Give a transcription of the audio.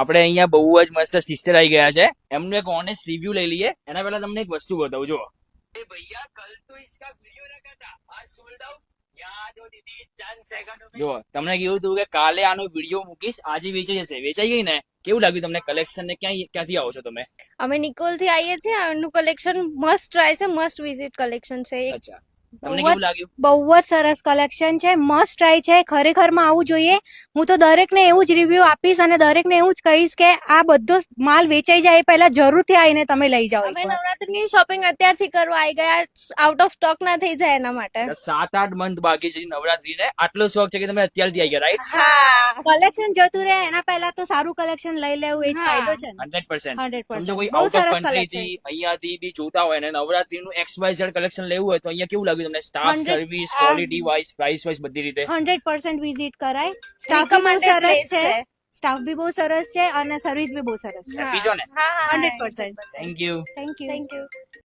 આપણે અહીંયા બહુ જ મસ્ત સિસ્ટર આવી ગયા છે, એમનું એક ઓનેસ્ટ રિવ્યુ લઈ લઈએ. એના પહેલા તમને એક વસ્તુ બતાવું. જો ભૈયા કલ તો इसका वीडियो रखा था, आज सोल्ड आउट. यहाँ जो दीदी चंद सेकंड में. જો તમને કીધું હતું કે કાલે આનો વિડીયો મૂકીશ, આજે વેચાઈ જશે. વેચાઈ ગઈ ને? કેવું લાગ્યું તમને કલેક્શન ને? ક્યાંથી આવો છો તમે? અમે નિકોલ થી આવીએ છીએ. આનું કલેક્શન મસ્ટ ટ્રાય છે, મસ્ટ વિઝિટ કલેક્શન છે. અચ્છા, તમને કેવું લાગ્યું? બહુ જ સરસ કલેક્શન છે, મસ્ટ ટ્રાય છે. ખરેખર માં આવવું જોઈએ. હું તો દરેકને એવું જ રિવ્યુ આપીશ અને દરેકને એવું જ કહીશ કે આ બધો માલ વેચાઈ જાય એ પહેલા જરૂરથી આવીને તમે લઈ જાઓ. અમે નવરાત્રીની શોપિંગ અત્યારથી કરવા આવી ગયા, આઉટ ઓફ સ્ટોક ના થઈ જાય એના માટે. 7-8 મંથ બાકી છે નવરાત્રીને, આટલો શોખ છે કે તમે અત્યારથી આવી ગયા, રાઈટ? હા, કલેક્શન જતું રહે એના પહેલા તો સારું કલેક્શન લઈ લેવું એ જ ફાયદો છે. 100%. 100%. સમજો કોઈ બહુ આઉટ ઓફ સરસ કન્ટ્રી થી અહીંયાથી બી જોતા હોય ને નવરાત્રીનું XYZ કલેક્શન લેવું હોય તો અહીંયા કેવું લાગ્યું તમને? Staff, 100 service, quality wise, price wise બધી રીતે 100% વિઝિટ કરાય. સ્ટાફ બી બહુ Recommended સરસ place છે, છે. સ્ટાફ બી બહુ સરસ છે અને સર્વિસ બી બહુ સરસ છે. હેપી છો ને? હા, 100%. Thank you. Thank you. Thank you.